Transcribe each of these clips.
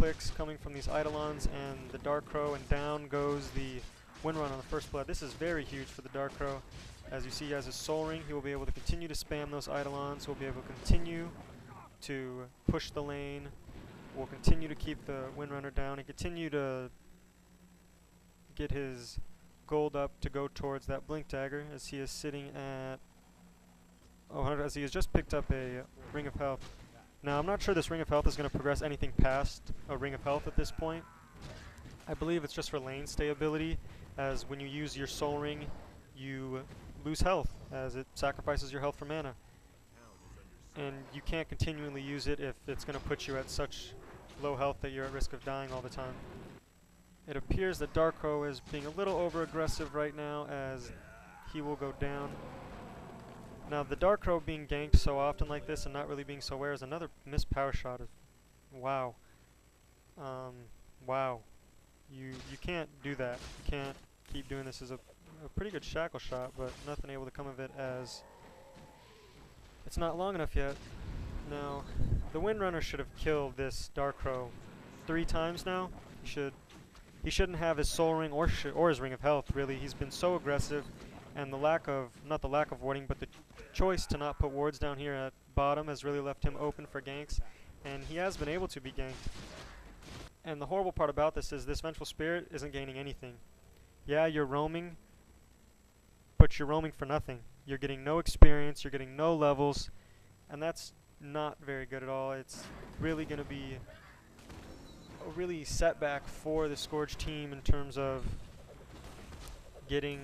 clicks coming from these Eidolons and the Dark Crow, and down goes the Windrun on the first blood. This is very huge for the Dark Crow. As you see, he has his Soul Ring. He will be able to continue to spam those Eidolons. He'll be able to continue to push the lane. Will continue to keep the Windrunner down and continue to get his gold up to go towards that Blink Dagger, as he is sitting at as he has just picked up a Ring of Health. Now, I'm not sure this Ring of Health is going to progress anything past a Ring of Health at this point. I believe it's just for lane stability, as when you use your Soul Ring, you lose health, as it sacrifices your health for mana. And you can't continually use it if it's going to put you at such low health that you're at risk of dying all the time. It appears that Dark Crow is being a little over-aggressive right now, as he will go down. Now, the Dark Crow being ganked so often like this and not really being so aware is another missed power shot. Wow. Wow. You can't do that. You can't keep doing this. As a pretty good shackle shot, but nothing able to come of it, as it's not long enough yet. Now, the Windrunner should have killed this Dark Crow 3 times now. He shouldn't have his Soul Ring or his Ring of Health, really. He's been so aggressive, and the lack of, not the lack of warding, but the choice to not put wards down here at bottom has really left him open for ganks, and he has been able to be ganked. And the horrible part about this is this Vengeful Spirit isn't gaining anything. Yeah, you're roaming, but you're roaming for nothing. You're getting no experience, you're getting no levels, and that's not very good at all. It's really going to be a really setback for the Scourge team in terms of getting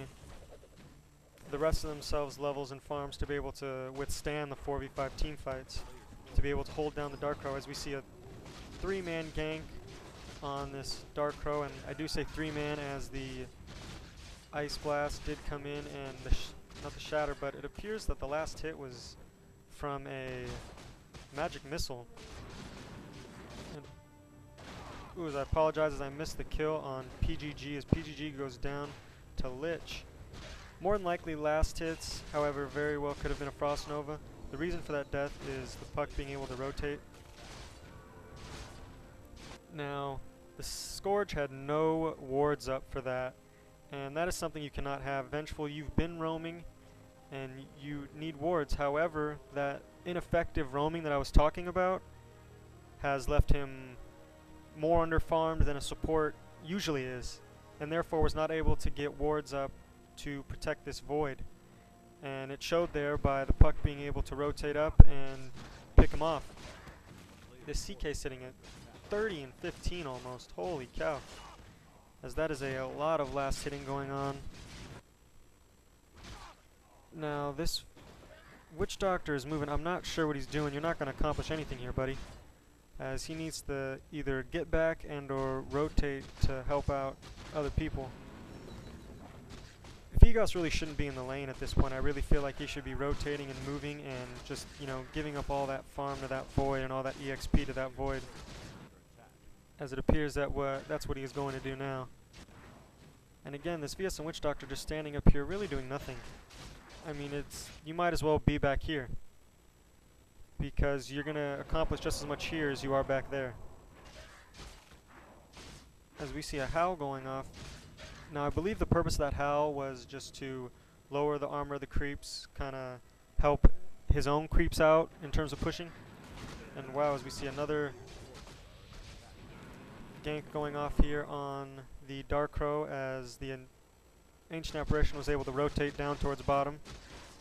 the rest of themselves levels and farms to be able to withstand the 4v5 team fights, to be able to hold down the Dark Crow, as we see a 3-man gank on this Dark Crow. And I do say 3-man as the Ice Blast did come in, and not the Shatter, but it appears that the last hit was from a Magic Missile. And, as I apologize as I missed the kill on PGG, as PGG goes down to Lich. More than likely last hits, however, very well could have been a Frost Nova. The reason for that death is the puck being able to rotate. Now, the Scourge had no wards up for that, and that is something you cannot have. Vengeful, you've been roaming, and you need wards. However, that ineffective roaming that I was talking about has left him more underfarmed than a support usually is, and therefore was not able to get wards up to protect this void. And it showed there by the puck being able to rotate up and pick him off. This CK sitting at 30 and 15 almost. Holy cow. As that is a lot of last hitting going on. Now this Witch Doctor is moving. I'm not sure what he's doing. You're not going to accomplish anything here, buddy, as he needs to either get back and or rotate to help out other people. Vigos really shouldn't be in the lane at this point. I really feel like he should be rotating and moving and just, giving up all that farm to that void and all that EXP to that void, as it appears that that's what he is going to do now. And again, this VS and Witch Doctor just standing up here really doing nothing. I mean, you might as well be back here, because you're going to accomplish just as much here as you are back there. As we see a Howl going off. Now, I believe the purpose of that Howl was just to lower the armor of the creeps, kind of help his own creeps out in terms of pushing. And wow, as we see another gank going off here on the Dark Crow, as the Ancient Apparition was able to rotate down towards bottom.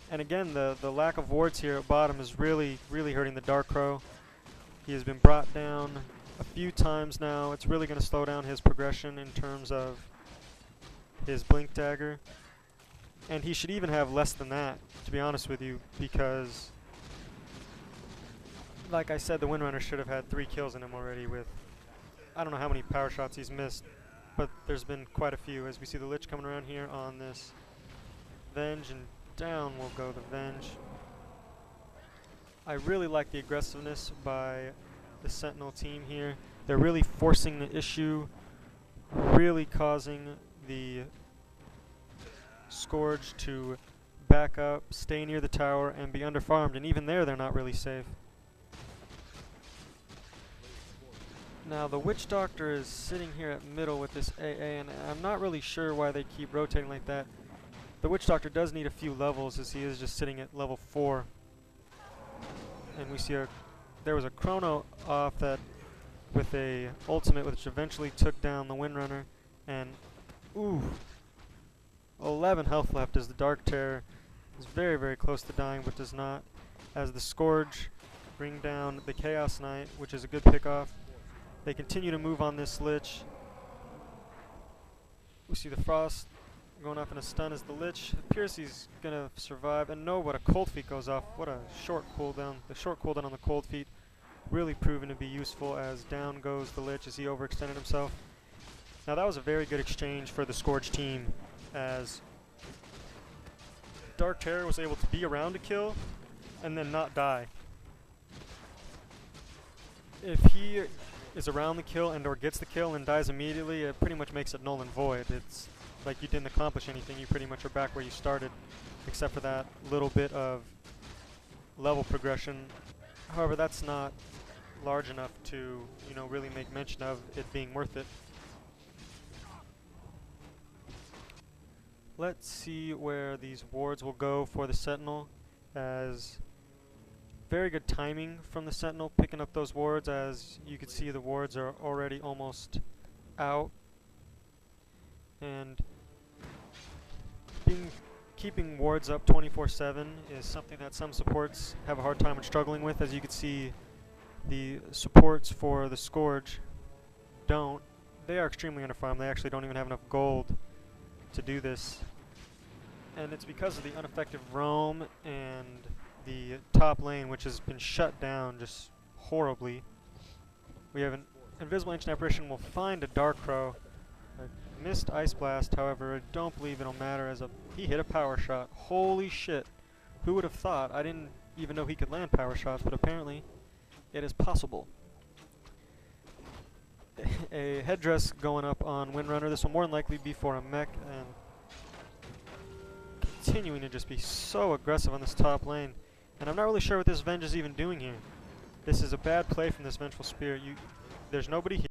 And again, the lack of wards here at bottom is really, really hurting the Dark Crow. He has been brought down a few times now. It's really going to slow down his progression in terms of his Blink Dagger. And he should even have less than that, to be honest with you, because, like I said, the Windrunner should have had 3 kills in him already with, I don't know how many power shots he's missed, but there's been quite a few. As we see the Lich coming around here on this Venge, and down will go the Venge. I really like the aggressiveness by the Sentinel team here. They're really forcing the issue, really causing the Scourge to back up, stay near the tower, and be underfarmed. And even there, they're not really safe. Now the Witch Doctor is sitting here at middle with this AA, and I'm not really sure why they keep rotating like that. The Witch Doctor does need a few levels, as he is just sitting at level 4. And we see there was a chrono off that with a ultimate, which eventually took down the Windrunner, and ooh, 11 health left as the Dark Terror is very, very close to dying, but does not, as the Scourge bring down the Chaos Knight, which is a good pickoff. They continue to move on this Lich. We see the Frost going off in a stun as the Lich appears he's gonna survive, and no, but a Cold Feet goes off. What a short cooldown. The short cooldown on the Cold Feet really proven to be useful, as down goes the Lich as he overextended himself. Now that was a very good exchange for the Scourge team, as Dark Terror was able to be around to kill and then not die. If he is around the kill and or gets the kill and dies immediately, it pretty much makes it null and void. It's like you didn't accomplish anything, you pretty much are back where you started, except for that little bit of level progression. However, that's not large enough to, you know, really make mention of it being worth it. Let's see where these wards will go for the Sentinel, as very good timing from the Sentinel picking up those wards. As you can see, the wards are already almost out, and keeping wards up 24/7 is something that some supports have a hard time struggling with. As you can see, the supports for the Scourge they are extremely underfarmed. They actually don't even have enough gold to do this, and it's because of the ineffective roam and the top lane, which has been shut down just horribly. We have an Invisible Ancient Apparition will find a Dark Crow. A missed Ice Blast, however, I don't believe it'll matter, as he hit a power shot. Holy shit. Who would have thought? I didn't even know he could land power shots, but apparently it is possible. A headdress going up on Windrunner. This will more than likely be for a mech, and continuing to just be so aggressive on this top lane. And I'm not really sure what this Venge is even doing here. This is a bad play from this Vengeful Spirit. There's nobody here.